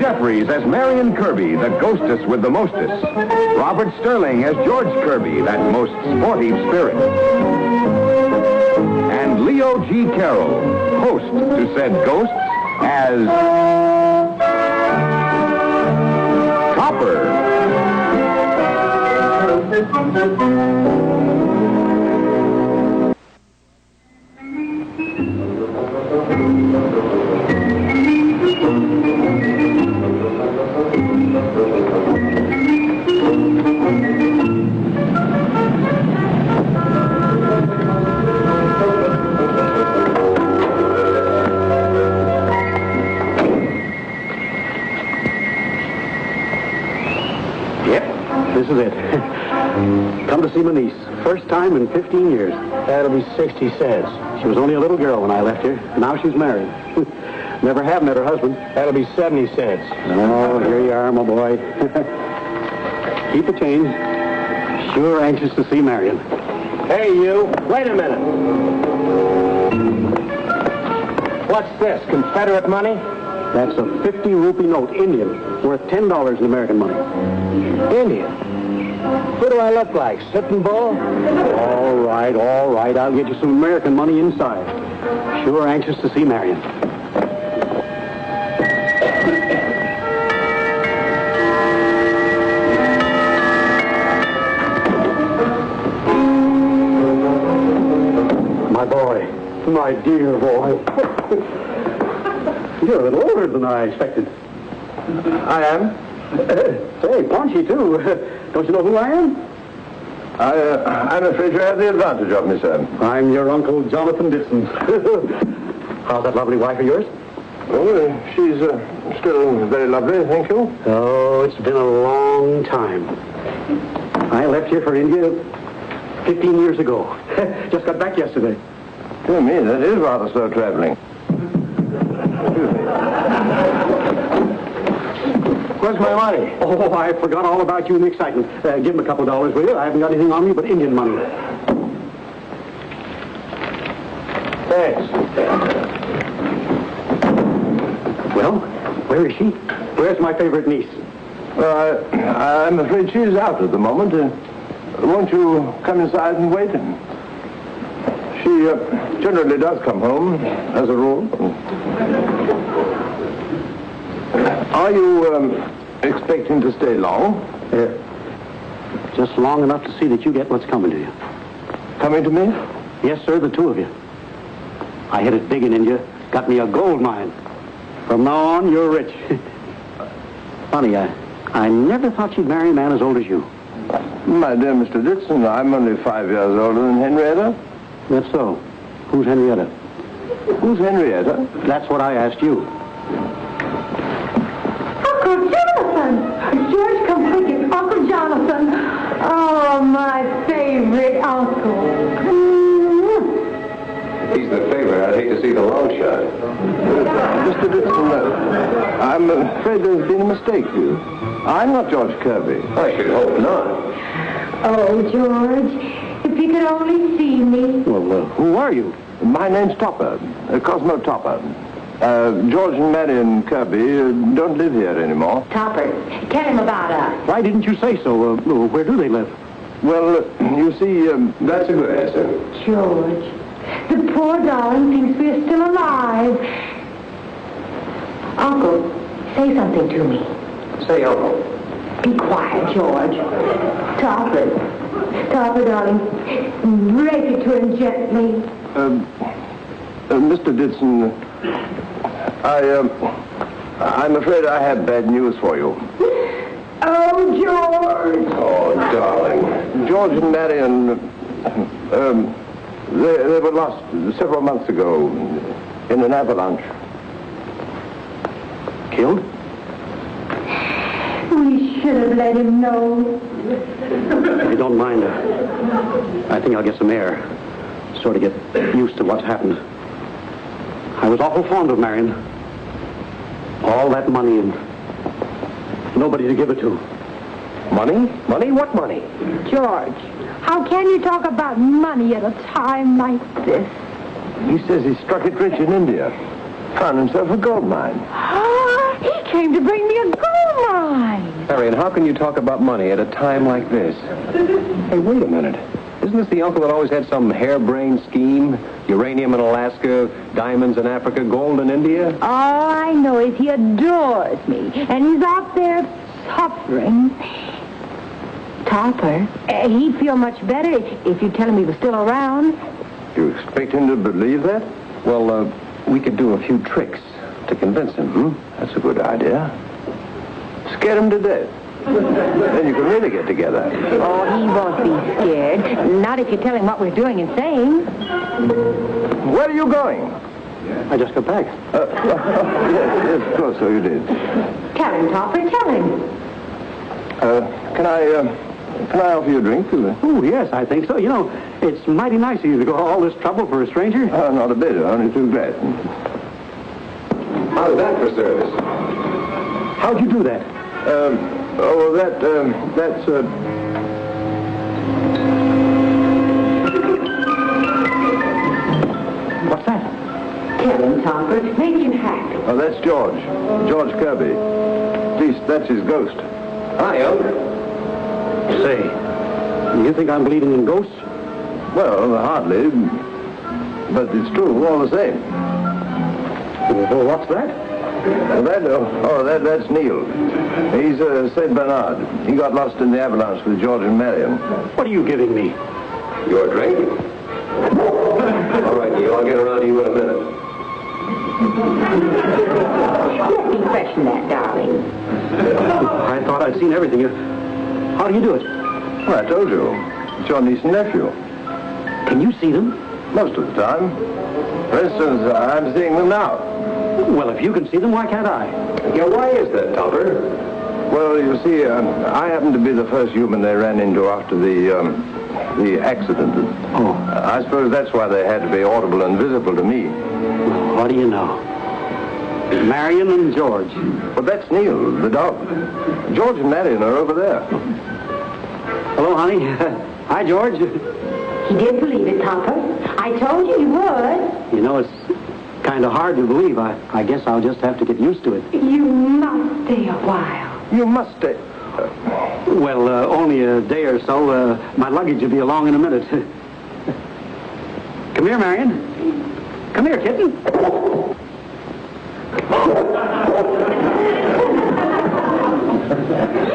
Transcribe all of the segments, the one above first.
Jeffries as Marion Kirby, the ghostess with the mostess. Robert Sterling as George Kirby, that most sporty spirit. And Leo G. Carroll, host to said ghosts, as Topper. This is it. Come to see my niece. First time in 15 years. That'll be 60 cents. She was only a little girl when I left here. Now she's married. Never have met her husband. That'll be 70 cents. Oh, here you are, my boy. Keep the change. Sure anxious to see Marion. Hey, you. Wait a minute. What's this, Confederate money? That's a 50 rupee note, Indian, worth $10 in American money. Indian? What do I look like, Sitting Bull? All right. I'll get you some American money inside. Sure anxious to see Marion. My boy. My dear boy. You're a little older than I expected. I am. Say, paunchy, too. Don't you know who I am? I'm afraid you have the advantage of me, sir. I'm your Uncle Jonathan Ditson. How's that lovely wife of yours? Oh, she's still very lovely, thank you. Oh, it's been a long time. I left here for India 15 years ago. Just got back yesterday. Dear me, that is rather slow traveling. Where's my money? Oh, I forgot all about you in the excitement. Give him a couple of dollars, will you? I haven't got anything on me but Indian money. Thanks. Well, where is she? Where's my favorite niece? I'm afraid she's out at the moment. Won't you come inside and wait? She generally does come home, as a rule. Are you expecting to stay long? Just long enough to see that you get what's coming to you. Coming to me? Yes, sir, the two of you. I hit it big in India. Got me a gold mine. From now on, you're rich. Funny, I never thought you'd marry a man as old as you. My dear Mr. Ditson, I'm only 5 years older than Henrietta. That's so. Who's Henrietta? Who's Henrietta? That's what I asked you. Uncle Jonathan! George, come quick, it's Uncle Jonathan. Oh, my favorite uncle. He's the favorite. I'd hate to see the long shot. Mr. Ditson, I'm afraid there's been a mistake here. I'm not George Kirby. I should hope not. Oh, George, if he could only see me. Well, who are you? My name's Topper, Cosmo Topper. George and Marion Kirby don't live here anymore. Topper, tell him about us. Why didn't you say so? Where do they live? Well, you see, That's a good answer. George, the poor darling thinks we're still alive. Uncle, say something to me. Say, Uncle. Be quiet, George. Topper, darling, break it to him gently. Mr. Ditson, I'm afraid I have bad news for you. Oh, George! Oh, darling. George and Marion, they were lost several months ago in an avalanche. Killed? We should have let him know. I don't mind. I think I'll get some air. Sort of get used to what's happened. I was awful fond of Marion. All that money and nobody to give it to. Money? Money? What money? George, how can you talk about money at a time like this? He says he struck it rich in India. Found himself a gold mine. He came to bring me can you talk about money at a time like this? Hey, wait a minute. Isn't this the uncle that always had some harebrained scheme? Uranium in Alaska, diamonds in Africa, gold in India? All I know is he adores me, and he's out there suffering. Topper, he'd feel much better if you'd tell him he was still around. You expect him to believe that? Well, we could do a few tricks to convince him, That's a good idea. Scare him to death. Then you can really get together. Oh, he won't be scared. Not if you tell him what we're doing and saying. Where are you going? I just got back. Yes, of course, so you did. Tell him, Topper, tell him. Can I offer you a drink? Oh, yes, I think so. You know, it's mighty nice of you to go all this trouble for a stranger. Not a bit, only too glad. How's that for service? How'd you do that? That's What's that? Tell him, Topper. Make him happy. Oh, that's George. George Kirby. At least that's his ghost. Hi, Unc. Say, you think I'm believing in ghosts? Well, hardly. But it's true all the same. Well, what's that? That's Neil. He's St. Bernard. He got lost in the avalanche with George and Marion. What are you giving me? Your drink? All right, Neil, I'll get around to you in a minute. Let me freshen that, darling. I thought I'd seen everything. How do you do it? Well, I told you. It's your niece and nephew. Can you see them? Most of the time. For instance, I'm seeing them now. Well, if you can see them, why can't I? Yeah, why is that, Topper? Well, you see, I happened to be the first human they ran into after the accident. Oh. I suppose that's why they had to be audible and visible to me. What do you know? Marion and George. But that's Neil, the dog. George and Marion are over there. Hello, honey. Hi, George. He did believe it, Topper. I told you he would. You know, it's kind of hard to believe. I guess I'll just have to get used to it. You must stay a while. You must stay. Well, only a day or so. My luggage will be along in a minute. Come here, Marion. Come here, kitten.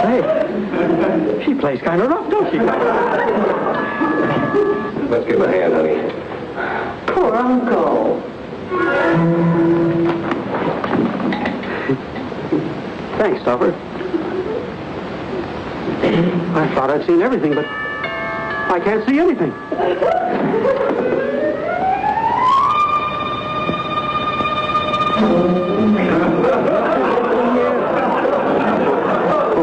Say, she plays kind of rough, don't she? Let's give him a hand, honey. Poor Uncle. Thanks, Topper. I thought I'd seen everything, but I can't see anything.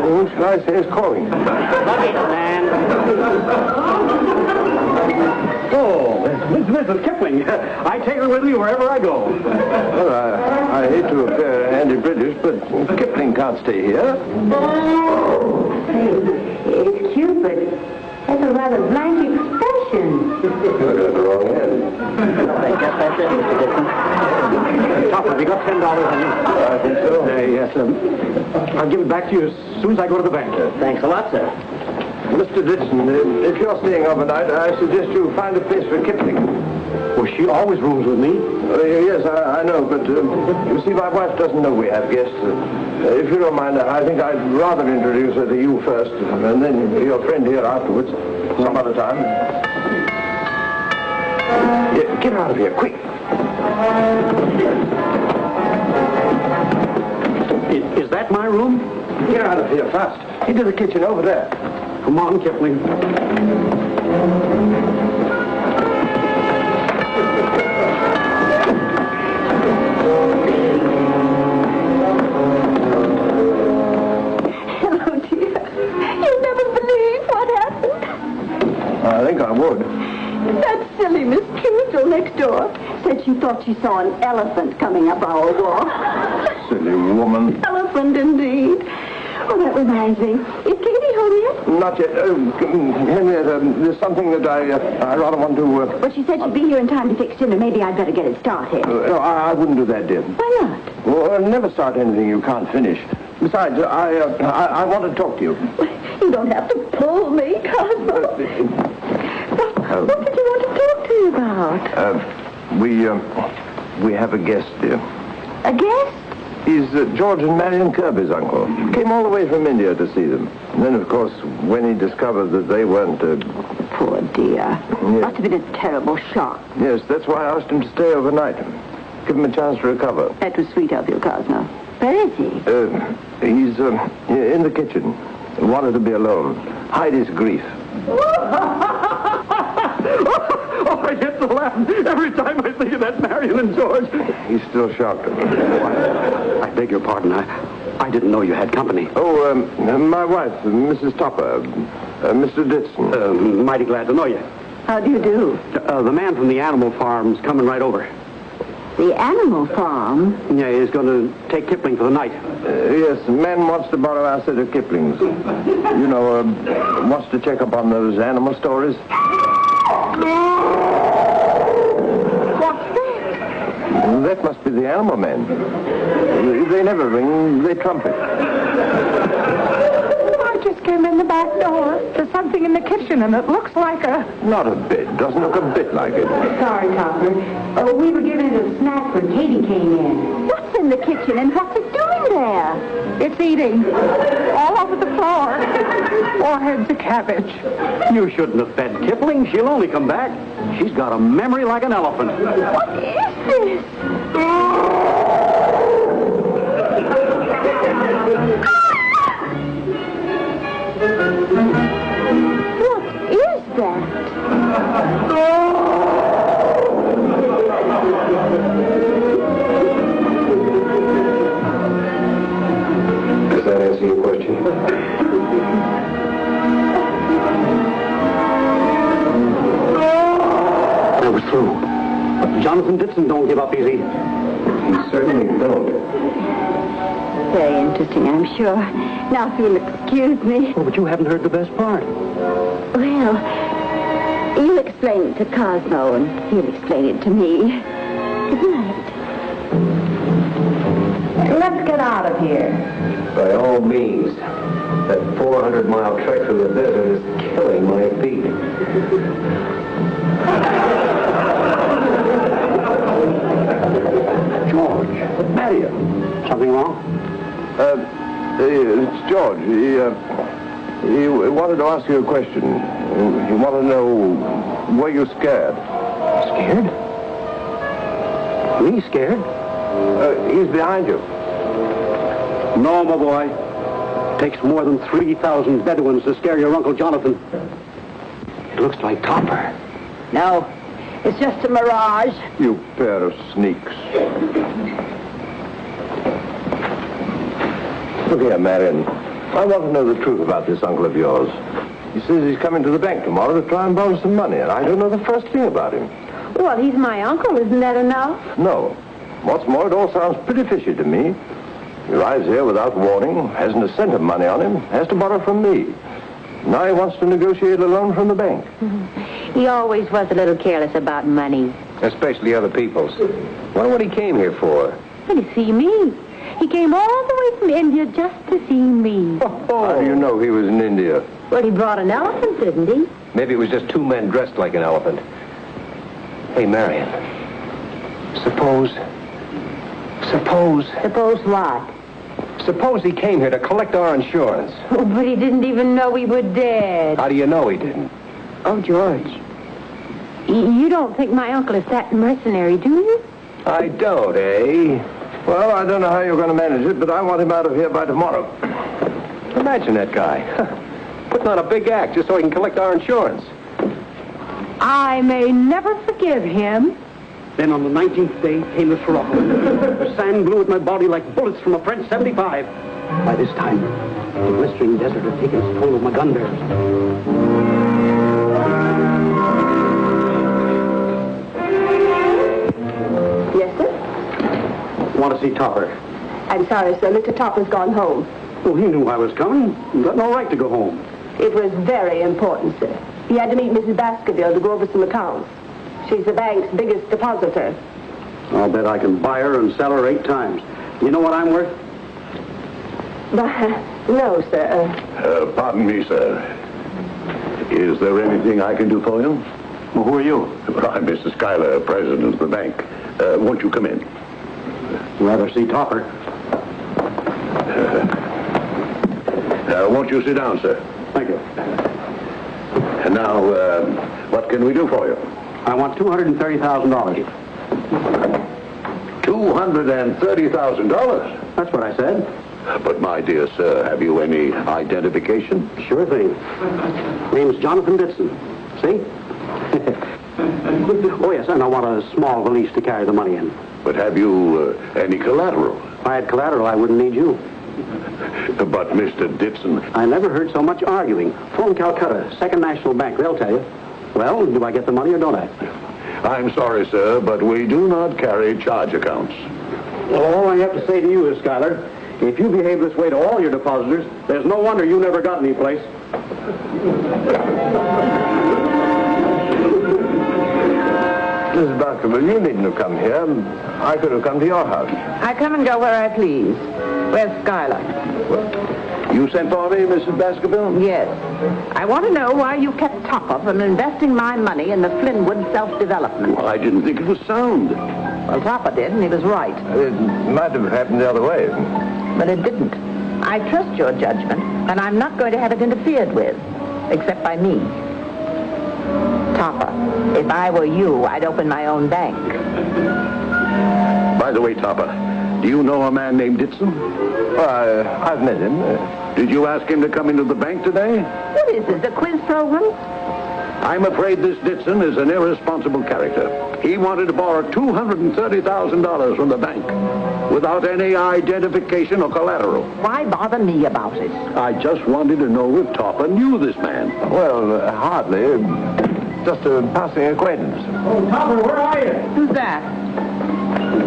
Who should I say is calling? Luggage, man. Oh, Mrs. Kipling. I take her with me wherever I go. Well, I hate to appear anti-British, but Kipling can't stay here. It's cute, but that's a rather blank expression. You're at the wrong end. I guess that's it, Mr. Dixon. Topper, have you got $10 on you? I think so. Yes, I'll give it back to you as soon as I go to the bank. Thanks a lot, sir. Mr. Dixon, if you're staying overnight, I suggest you find a place for Kipling. Well, she always rooms with me. Yes, I know, but you see, my wife doesn't know we have guests. If you don't mind, I think I'd rather introduce her to you first, and then your friend here afterwards, some other time. Yeah, get out of here, quick. Is that my room? Get out of here fast. Into the kitchen over there. Come on, Kipling. Hello, dear. You'll never believe what happened. I think I would. That silly Miss Truesdale next door said she thought she saw an elephant coming up our walk. Silly woman. Elephant, indeed. Oh, that reminds me. Is Katie home yet? Not yet. Henrietta, there's something that I rather want to... Well, she said she'd be here in time to fix dinner. Maybe I'd better get it started. no, I wouldn't do that, dear. Why not? Well, never start anything you can't finish. Besides, I want to talk to you. You don't have to pull me, Cosmo. What did you want to talk to you about? We have a guest, dear. A guest? He's George and Marion Kirby's uncle. Came all the way from India to see them. And then, of course, when he discovered that they weren't... Poor dear. Must have been a terrible shock. Yes, that's why I asked him to stay overnight. Give him a chance to recover. That was sweet of you, Cosmo. Where is he? He's in the kitchen. He wanted to be alone. Hide his grief. Oh, I get to laugh every time I think of that Marion and George. He's still shocked. I beg your pardon. I didn't know you had company. Oh, my wife, Mrs. Topper, Mr. Ditson. Mighty glad to know you. How do you do? The man from the animal farm's coming right over. The animal farm? Yeah, he's going to take Kipling for the night. Yes, man wants to borrow our set of Kipling's. You know, wants to check up on those animal stories. What's that? That must be the animal men. They never ring, they trumpet. I just came in the back door. There's something in the kitchen, and it looks like a... Not a bit. Doesn't look a bit like it. Sorry, Topper. We were giving it a snack when Katie came in. What's in the kitchen, and what's it doing there? It's eating. All over the floor. 4 heads of cabbage. You shouldn't have fed Kipling. She'll only come back. She's got a memory like an elephant. What is this? What is that? Does that answer your question? I was through. But Jonathan Ditson don't give up easy. He certainly don't. Very interesting, I'm sure. Now, if you'll excuse me. Oh, but you haven't heard the best part. Well, you explain it to Cosmo, and he'll explain it to me. Good night. Let's get out of here. By all means. That 400-mile trek through the desert is killing my feet. George. Marion. Something wrong? It's George. He wanted to ask you a question. He wanted to know, were you scared? Scared? Me scared? He's behind you. No, my boy. Takes more than 3,000 Bedouins to scare your Uncle Jonathan. It looks like Topper. No, it's just a mirage. You pair of sneaks. Look here, Marion. I want to know the truth about this uncle of yours. He says he's coming to the bank tomorrow to try and borrow some money, and I don't know the first thing about him. Well, he's my uncle. Isn't that enough? No. What's more, it all sounds pretty fishy to me. He arrives here without warning, hasn't a cent of money on him, has to borrow from me. Now he wants to negotiate a loan from the bank. He always was a little careless about money. Especially other people's. Wonder what he came here for. To see me. He came all the way from India just to see me. How do you know he was in India? Well, he brought an elephant, didn't he? Maybe it was just 2 men dressed like an elephant. Hey, Marion. Suppose Suppose what? Suppose he came here to collect our insurance. Oh, but he didn't even know we were dead. How do you know he didn't? Oh, George. You don't think my uncle is that mercenary, do you? I don't, eh? Well, I don't know how you're going to manage it, but I want him out of here by tomorrow. Imagine that guy. Putting on a big act just so he can collect our insurance. I may never forgive him. Then on the 19th day came the sorrow. The sand blew at my body like bullets from a French 75. By this time, the blistering desert had taken its toll of my gun bearers. Yes, sir? Want to see Topper? I'm sorry, sir. Mr. Topper's gone home. Well, he knew I was coming. He got no right to go home. It was very important, sir. He had to meet Mrs. Baskerville to go over some accounts. She's the bank's biggest depositor. I'll bet I can buy her and sell her 8 times. You know what I'm worth? No, sir. Pardon me, sir. Is there anything I can do for you? Well, who are you? Well, I'm Mr. Schuyler, president of the bank. Won't you come in? Rather see Topper. Won't you sit down, sir? Thank you. And now, what can we do for you? I want $230,000. $230,000? That's what I said. But, my dear sir, have you any identification? Sure thing. Name's Jonathan Ditson. See? Oh, yes, and I want a small valise to carry the money in. But have you any collateral? If I had collateral, I wouldn't need you. But, Mr. Ditson... I never heard so much arguing. Phone Calcutta, Second National Bank, they'll tell you. Well, do I get the money or don't I? I'm sorry, sir, but we do not carry charge accounts. Well, all I have to say to you is, Schuyler, if you behave this way to all your depositors, there's no wonder you never got any place. Mrs. Baskerville, you needn't have come here. I could have come to your house. I come and go where I please. Where's Schuyler? You sent for me, Mrs. Baskerville? Yes. I want to know why you kept Topper from investing my money in the Flynwood self-development. Well, I didn't think it was sound. Well, Topper did, and he was right. It might have happened the other way. But it didn't. I trust your judgment, and I'm not going to have it interfered with, except by me. Topper, if I were you, I'd open my own bank. By the way, Topper, do you know a man named Ditson? I've met him. Did you ask him to come into the bank today? What is this, a quiz program? I'm afraid this Ditson is an irresponsible character. He wanted to borrow $230,000 from the bank without any identification or collateral. Why bother me about it? I just wanted to know if Topper knew this man. Well, hardly. Just a passing acquaintance. Oh, Topper, where are you? Who's that?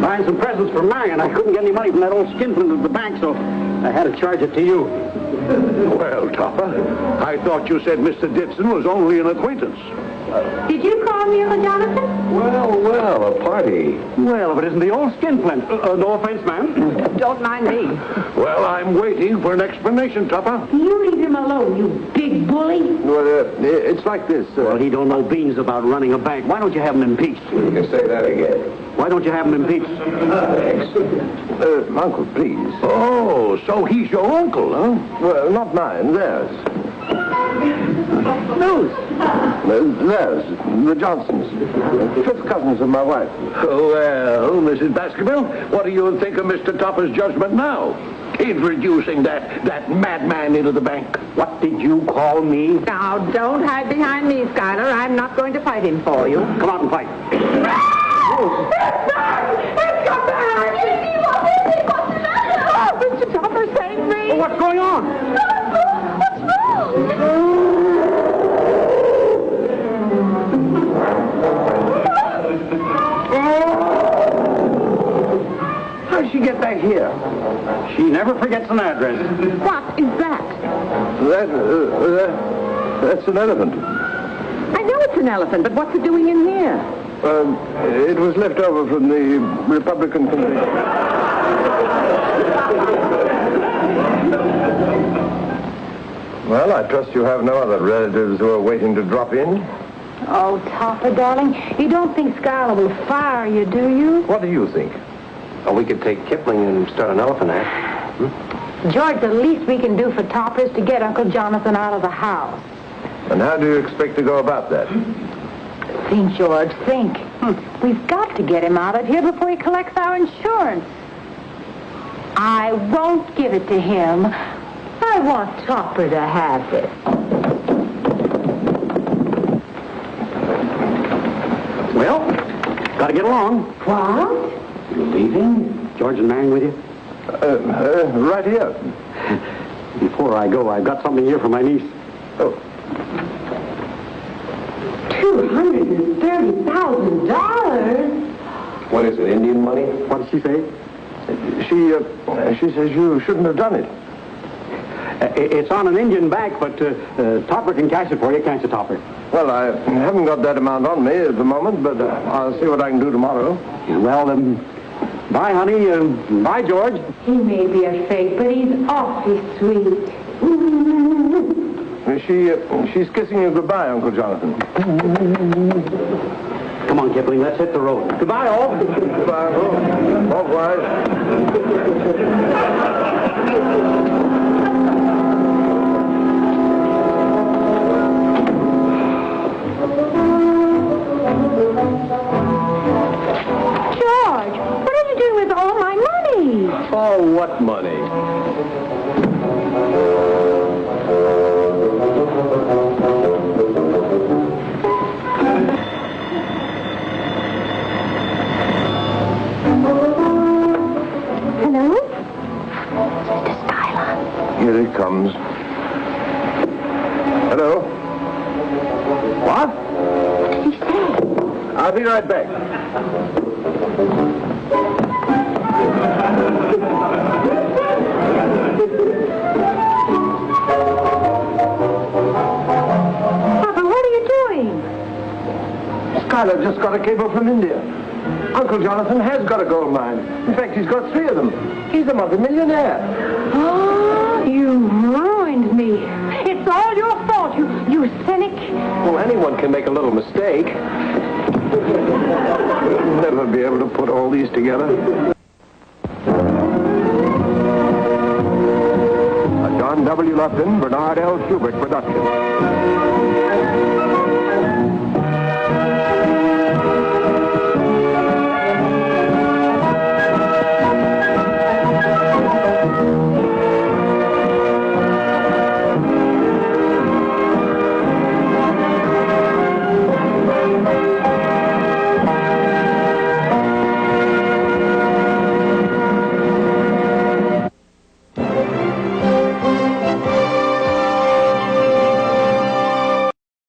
Buying some presents for Marion. I couldn't get any money from that old skinflint at the bank, so I had to charge it to you. Well, Topper, I thought you said Mr. Ditson was only an acquaintance. Did you call me, Uncle Jonathan? Well, a party. Well, if it isn't the old skinflint. No offense, ma'am. Don't mind me. Well, I'm waiting for an explanation, Topper. You leave him alone, you big bully. Well, it's like this. Well, he don't know beans about running a bank. Why don't you have him impeached? You can say that again. Why don't you have him impeached? Uncle, please. Oh, so he's your uncle, huh? Well, not mine, theirs. Whose? Theirs, the Johnsons. Fifth cousins of my wife. Well, Mrs. Baskerville, what do you think of Mr. Topper's judgment now? Introducing that madman into the bank. What did you call me? Now, don't hide behind me, Schuyler. I'm not going to fight him for you. Come out and fight. Mr. Topper, save me. Well, what's going on? What's wrong? How did she get back here? She never forgets an address. What is that? That's an elephant. I know it's an elephant, but what's it doing in here? It was left over from the Republican convention. Well, I trust you have no other relatives who are waiting to drop in. Oh, Topper, darling, you don't think Schuyler will fire you, do you? What do you think? Oh, we could take Kipling and start an elephant act. George, the least we can do for Topper is to get Uncle Jonathan out of the house. And how do you expect to go about that? Think, George, think. We've got to get him out of here before he collects our insurance. I won't give it to him. I want Topper to have it. Well, gotta get along. What? You leaving? George and Marion with you? Right here. Before I go, I've got something here for my niece. Oh. $230,000? What is it, Indian money? What did she say? She says you shouldn't have done it. It's on an Indian bank, but Topper can cash it for you, can't you, Topper? Well, I haven't got that amount on me at the moment, but I'll see what I can do tomorrow. Well, Bye, honey. Bye, George. He may be a fake, but he's awfully sweet. She's kissing you goodbye, Uncle Jonathan. Come on, Kipling, let's hit the road. Goodbye, all. Goodbye, Uncle. Au revoir. George, what are you doing with all my money? Oh, what money? Hello? Mr. Schuyler. Here he comes. Hello? What? What did he say? I'll be right back. Papa, what are you doing? Schuyler just got a cable from India. Uncle Jonathan has got a gold mine. In fact, he's got 3 of them. He's a multimillionaire. Oh, you ruined me. It's all your fault, you cynic. Well, anyone can make a little mistake. We'll never be able to put all these together. A John W. Lupton, Bernard L. Schubert production.